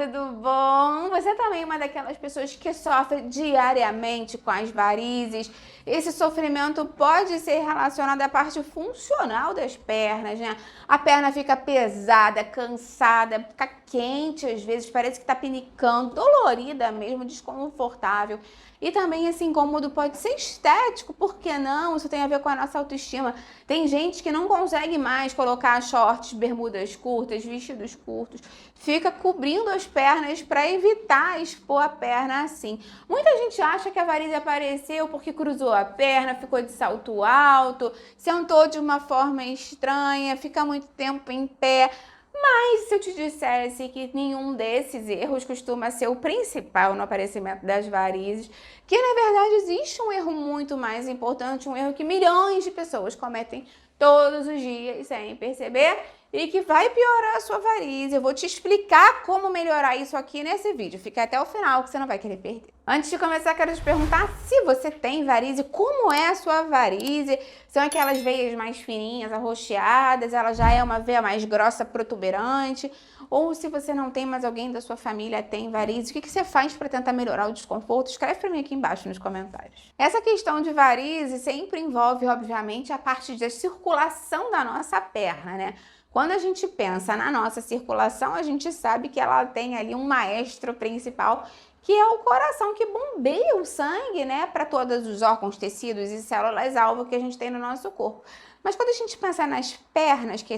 tudo bom? Você também é uma daquelas pessoas que sofre diariamente com as varizes? Esse sofrimento pode ser relacionado à parte funcional das pernas, né? A perna fica pesada, cansada, fica quente às vezes, parece que tá pinicando, dolorida mesmo, desconfortável. E também esse incômodo pode ser estético, por que não? Isso tem a ver com a nossa autoestima. Tem gente que não consegue mais colocar shorts, bermudas curtas, vestidos curtos, fica cobrindo as pernas para evitar expor a perna assim. Muita gente acha que a varize apareceu porque cruzou a perna, ficou de salto alto, sentou de uma forma estranha, fica muito tempo em pé. Mas se eu te dissesse que nenhum desses erros costuma ser o principal no aparecimento das varizes, que na verdade existe um erro muito mais importante, um erro que milhões de pessoas cometem todos os dias sem perceber e que vai piorar a sua varize. Eu vou te explicar como melhorar isso aqui nesse vídeo. Fica até o final que você não vai querer perder. Antes de começar, quero te perguntar se você tem varize, como é a sua varize? São aquelas veias mais fininhas, arroxeadas, ela já é uma veia mais grossa, protuberante? Ou se você não tem, mas alguém da sua família tem varize, o que você faz para tentar melhorar o desconforto? Escreve para mim aqui embaixo nos comentários. Essa questão de varize sempre envolve, obviamente, a parte da circulação da nossa perna, né? Quando a gente pensa na nossa circulação, a gente sabe que ela tem ali um maestro principal, que é o coração, que bombeia o sangue, né, para todos os órgãos, tecidos e células-alvo que a gente tem no nosso corpo. Mas quando a gente pensa nas pernas, que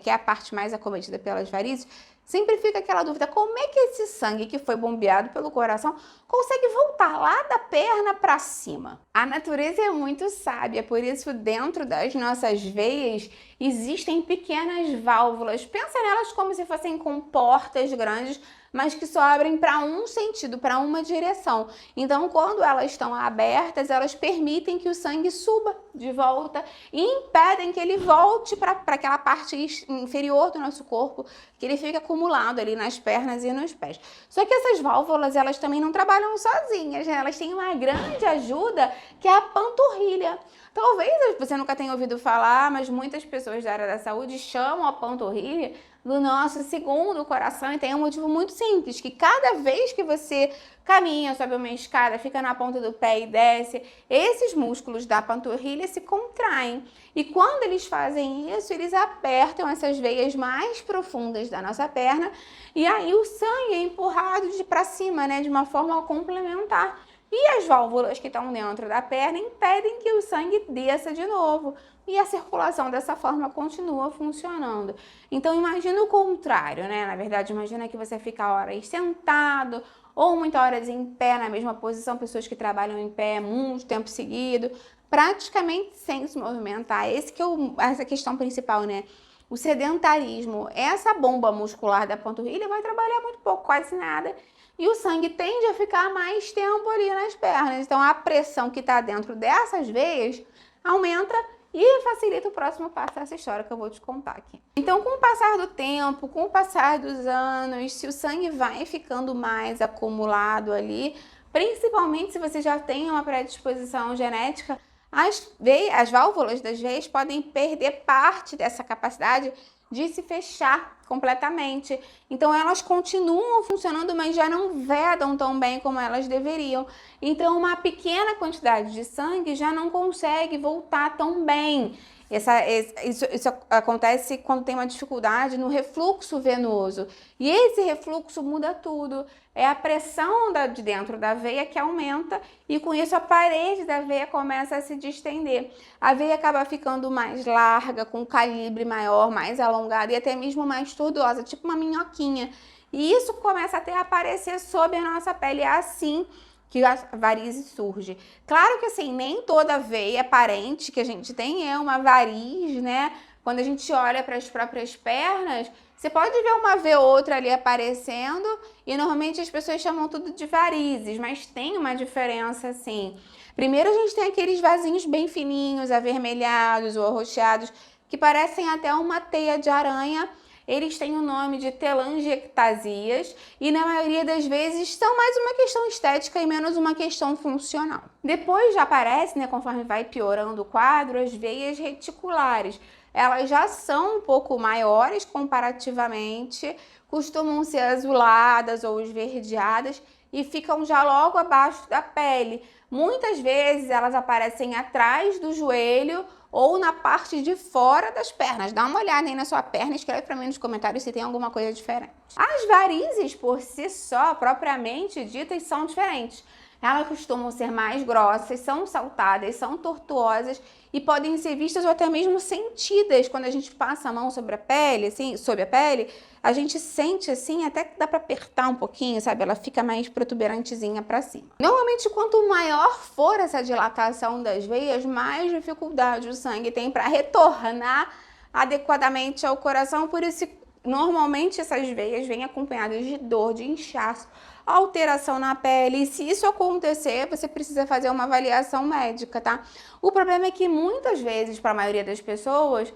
é a parte mais acometida pelas varizes, sempre fica aquela dúvida, como é que esse sangue que foi bombeado pelo coração consegue voltar lá da perna para cima? A natureza é muito sábia, por isso dentro das nossas veias existem pequenas válvulas. Pensa nelas como se fossem comportas grandes, mas que só abrem para um sentido, para uma direção. Então, quando elas estão abertas, elas permitem que o sangue suba de volta e impedem que ele volte para aquela parte inferior do nosso corpo, que ele fica acumulado ali nas pernas e nos pés. Só que essas válvulas, elas também não trabalham sozinhas, né? Elas têm uma grande ajuda, que é a panturrilha. Talvez você nunca tenha ouvido falar, mas muitas pessoas da área da saúde chamam a panturrilha do nosso segundo coração, e tem um motivo muito simples, que cada vez que você caminha, sobe uma escada, fica na ponta do pé e desce, esses músculos da panturrilha se contraem. E quando eles fazem isso, eles apertam essas veias mais profundas da nossa perna, e aí o sangue é empurrado para cima, né, de uma forma complementar. E as válvulas que estão dentro da perna impedem que o sangue desça de novo. E a circulação dessa forma continua funcionando. Então imagina o contrário, né? Na verdade, imagina que você fica horas sentado ou muitas horas em pé na mesma posição, pessoas que trabalham em pé muito tempo seguido, praticamente sem se movimentar. Essa questão principal, né? O sedentarismo, essa bomba muscular da panturrilha vai trabalhar muito pouco, quase nada. E o sangue tende a ficar mais tempo ali nas pernas. Então a pressão que está dentro dessas veias aumenta e facilita o próximo passo dessa história que eu vou te contar aqui. Então, com o passar do tempo, com o passar dos anos, se o sangue vai ficando mais acumulado ali, principalmente se você já tem uma predisposição genética, as válvulas das veias podem perder parte dessa capacidade de se fechar completamente. Então elas continuam funcionando, mas já não vedam tão bem como elas deveriam. Então uma pequena quantidade de sangue já não consegue voltar tão bem. Isso acontece quando tem uma dificuldade no refluxo venoso. E esse refluxo muda tudo. É a pressão de dentro da veia que aumenta e com isso a parede da veia começa a se distender. A veia acaba ficando mais larga, com um calibre maior, mais alongada e até mesmo mais tortuosa, tipo uma minhoquinha. E isso começa até a aparecer sob a nossa pele. É assim que a varize surge. Claro que assim, nem toda veia aparente que a gente tem é uma variz, né? Quando a gente olha para as próprias pernas, você pode ver uma veia ou outra ali aparecendo e normalmente as pessoas chamam tudo de varizes, mas tem uma diferença assim. Primeiro a gente tem aqueles vasinhos bem fininhos, avermelhados ou arroxeados, que parecem até uma teia de aranha. Eles têm o nome de telangiectasias e na maioria das vezes são mais uma questão estética e menos uma questão funcional. Depois já aparece, né, conforme vai piorando o quadro, as veias reticulares. elas já são um pouco maiores comparativamente, costumam ser azuladas ou esverdeadas e ficam já logo abaixo da pele. Muitas vezes elas aparecem atrás do joelho ou na parte de fora das pernas. Dá uma olhada aí na sua perna e escreve para mim nos comentários se tem alguma coisa diferente. As varizes por si só, propriamente ditas, são diferentes. Elas costumam ser mais grossas, são saltadas, são tortuosas e podem ser vistas ou até mesmo sentidas. Quando a gente passa a mão sobre a pele, assim, sob a pele, a gente sente assim, até que dá para apertar um pouquinho, sabe? Ela fica mais protuberantezinha para cima. Normalmente, quanto maior for essa dilatação das veias, mais dificuldade o sangue tem para retornar adequadamente ao coração. Por isso, normalmente essas veias vêm acompanhadas de dor, de inchaço, alteração na pele. E se isso acontecer, você precisa fazer uma avaliação médica, tá? O problema é que muitas vezes, para a maioria das pessoas,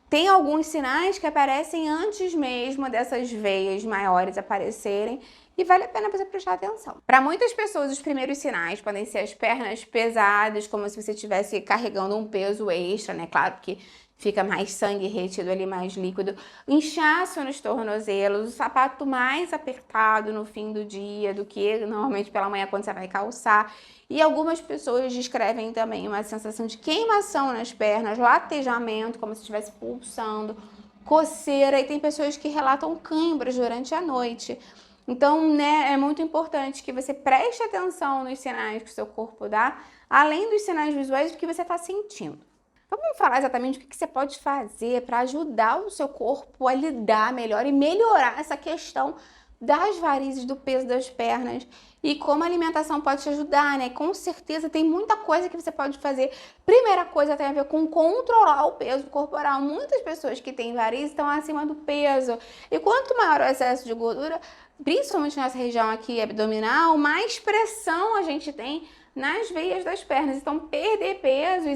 tem alguns sinais que aparecem antes mesmo dessas veias maiores aparecerem e vale a pena você prestar atenção. Para muitas pessoas, os primeiros sinais podem ser as pernas pesadas, como se você estivesse carregando um peso extra, né? Claro que fica mais sangue retido ali, mais líquido. Inchaço nos tornozelos, o sapato mais apertado no fim do dia do que normalmente pela manhã quando você vai calçar. E algumas pessoas descrevem também uma sensação de queimação nas pernas, latejamento, como se estivesse pulsando, coceira. E tem pessoas que relatam câimbras durante a noite. Então, né, é muito importante que você preste atenção nos sinais que o seu corpo dá, além dos sinais visuais do que você está sentindo. Então, vamos falar exatamente o que você pode fazer para ajudar o seu corpo a lidar melhor e melhorar essa questão das varizes, do peso das pernas e como a alimentação pode te ajudar, né? Com certeza tem muita coisa que você pode fazer. Primeira coisa tem a ver com controlar o peso corporal. Muitas pessoas que têm varizes estão acima do peso. E quanto maior o excesso de gordura, principalmente nessa região aqui abdominal, mais pressão a gente tem nas veias das pernas. Então, perder peso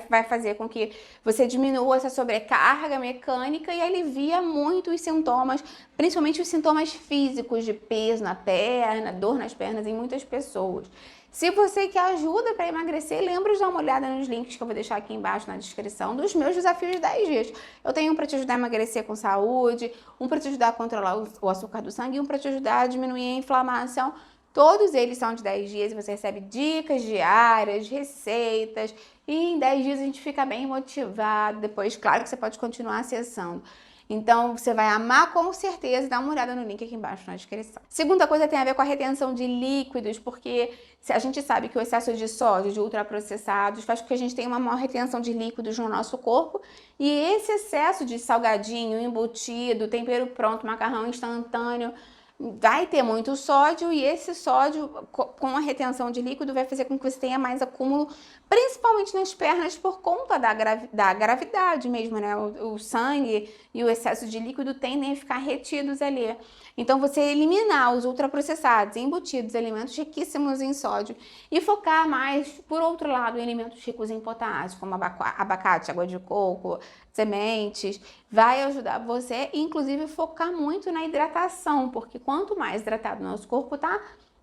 vai fazer com que você diminua essa sobrecarga mecânica e alivia muito os sintomas, principalmente os sintomas físicos de peso na perna, dor nas pernas em muitas pessoas. Se você quer ajuda para emagrecer, lembra de dar uma olhada nos links que eu vou deixar aqui embaixo na descrição dos meus desafios de 10 dias. Eu tenho um para te ajudar a emagrecer com saúde, um para te ajudar a controlar o açúcar do sangue e um para te ajudar a diminuir a inflamação. Todos eles são de 10 dias e você recebe dicas diárias, receitas e em 10 dias a gente fica bem motivado. Depois, claro que você pode continuar acessando. Então, você vai amar com certeza, dá uma olhada no link aqui embaixo na descrição. Segunda coisa tem a ver com a retenção de líquidos, porque a gente sabe que o excesso de sódio, de ultraprocessados, faz com que a gente tenha uma maior retenção de líquidos no nosso corpo. E esse excesso de salgadinho, embutido, tempero pronto, macarrão instantâneo, vai ter muito sódio e esse sódio, com a retenção de líquido, vai fazer com que você tenha mais acúmulo, principalmente nas pernas, por conta da gravidade mesmo, né? O sangue e o excesso de líquido tendem a ficar retidos ali. Então, você eliminar os ultraprocessados, embutidos, alimentos riquíssimos em sódio e focar mais, por outro lado, em alimentos ricos em potássio, como abacate, água de coco, sementes, vai ajudar você, inclusive, focar muito na hidratação, porque quanto mais hidratado o nosso corpo tá,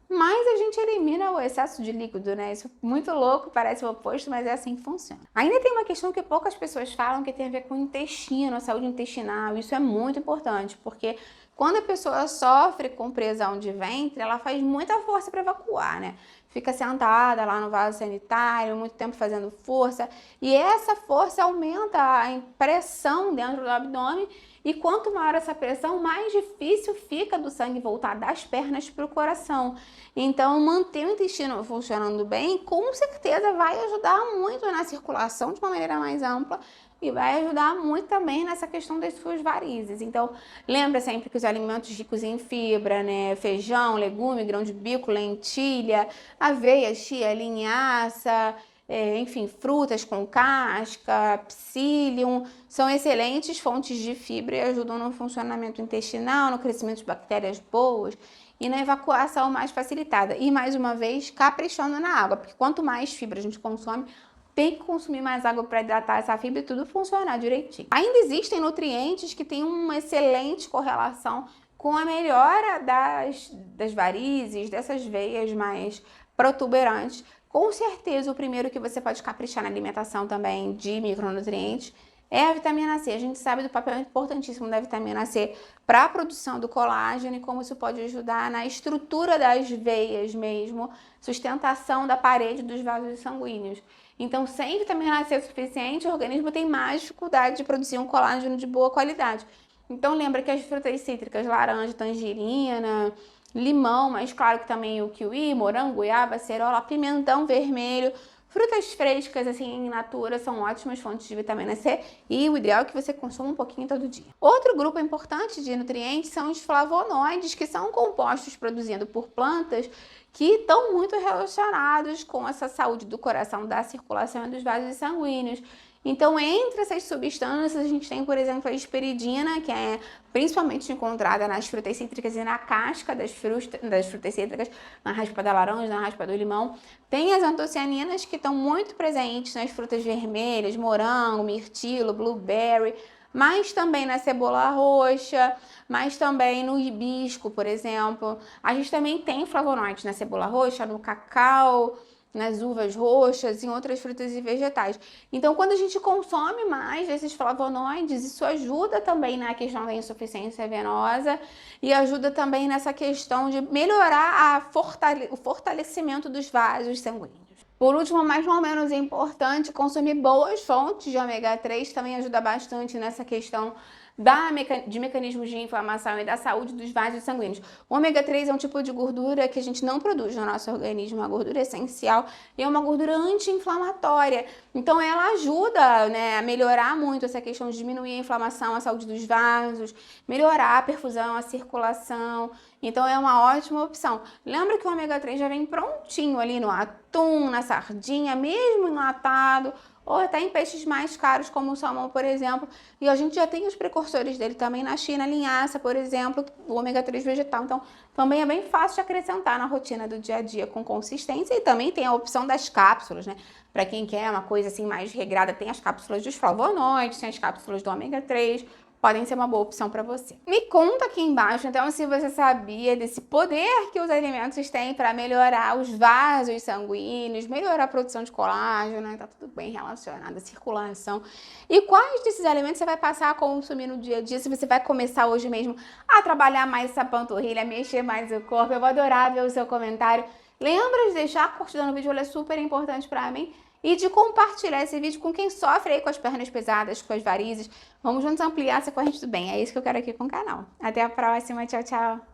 mais a gente elimina o excesso de líquido, né? Isso é muito louco, parece o oposto, mas é assim que funciona. Ainda tem uma questão que poucas pessoas falam, que tem a ver com o intestino, a saúde intestinal. Isso é muito importante, porque quando a pessoa sofre com pressão de ventre, ela faz muita força para evacuar, né? Fica sentada lá no vaso sanitário, muito tempo fazendo força, e essa força aumenta a pressão dentro do abdômen, e quanto maior essa pressão, mais difícil fica do sangue voltar das pernas para o coração. Então, manter o intestino funcionando bem, com certeza vai ajudar muito na circulação de uma maneira mais ampla, e vai ajudar muito também nessa questão das suas varizes. Então, lembra sempre que os alimentos ricos em fibra, né? Feijão, legume, grão de bico, lentilha, aveia, chia, linhaça, enfim, frutas com casca, psyllium, são excelentes fontes de fibra e ajudam no funcionamento intestinal, no crescimento de bactérias boas e na evacuação mais facilitada. E, mais uma vez, caprichando na água, porque quanto mais fibra a gente consome, tem que consumir mais água para hidratar essa fibra e tudo funcionar direitinho. Ainda existem nutrientes que têm uma excelente correlação com a melhora das varizes, dessas veias mais protuberantes. Com certeza, o primeiro que você pode caprichar na alimentação também de micronutrientes é a vitamina C. A gente sabe do papel importantíssimo da vitamina C para a produção do colágeno e como isso pode ajudar na estrutura das veias mesmo, sustentação da parede dos vasos sanguíneos. Então, sem vitamina C suficiente, o organismo tem mais dificuldade de produzir um colágeno de boa qualidade. Então, lembra que as frutas cítricas, laranja, tangerina, limão, mas claro que também o kiwi, morango, goiaba, acerola, pimentão vermelho, frutas frescas, assim, in natura, são ótimas fontes de vitamina C e o ideal é que você consuma um pouquinho todo dia. Outro grupo importante de nutrientes são os flavonoides, que são compostos produzidos por plantas que estão muito relacionados com essa saúde do coração, da circulação e dos vasos sanguíneos. Então, entre essas substâncias, a gente tem, por exemplo, a hesperidina, que é principalmente encontrada nas frutas cítricas e na casca das frutas cítricas, na raspa da laranja, na raspa do limão. Tem as antocianinas, que estão muito presentes nas frutas vermelhas, morango, mirtilo, blueberry, mas também na cebola roxa, mas também no hibisco, por exemplo. A gente também tem flavonoides na cebola roxa, no cacau, nas uvas roxas, em outras frutas e vegetais. Então, quando a gente consome mais desses flavonoides, isso ajuda também na questão da insuficiência venosa e ajuda também nessa questão de melhorar o fortalecimento dos vasos sanguíneos. Por último, mas não menos importante, consumir boas fontes de ômega 3 também ajuda bastante nessa questão de mecanismos de inflamação e da saúde dos vasos sanguíneos. O ômega 3 é um tipo de gordura que a gente não produz no nosso organismo, uma gordura essencial e é uma gordura anti-inflamatória. Então ela ajuda, né, a melhorar muito essa questão de diminuir a inflamação, a saúde dos vasos, melhorar a perfusão, a circulação. Então é uma ótima opção. Lembra que o ômega 3 já vem prontinho ali no atum, na sardinha, mesmo enlatado, ou até em peixes mais caros, como o salmão, por exemplo. E a gente já tem os precursores dele também na China, a linhaça, por exemplo, o ômega 3 vegetal. Então, também é bem fácil de acrescentar na rotina do dia a dia com consistência. E também tem a opção das cápsulas, né? Para quem quer uma coisa assim mais regrada, tem as cápsulas dos flavonoides, tem as cápsulas do ômega 3. Podem ser uma boa opção para você. Me conta aqui embaixo, então, se você sabia desse poder que os alimentos têm para melhorar os vasos sanguíneos, melhorar a produção de colágeno, né? Tá tudo bem relacionado à circulação. E quais desses alimentos você vai passar a consumir no dia a dia, se você vai começar hoje mesmo a trabalhar mais essa panturrilha, mexer mais o corpo. Eu vou adorar ver o seu comentário. Lembra de deixar a curtida no vídeo, ela é super importante para mim. E de compartilhar esse vídeo com quem sofre aí com as pernas pesadas, com as varizes. Vamos juntos ampliar essa corrente do bem. É isso que eu quero aqui com o canal. Até a próxima. Tchau, tchau.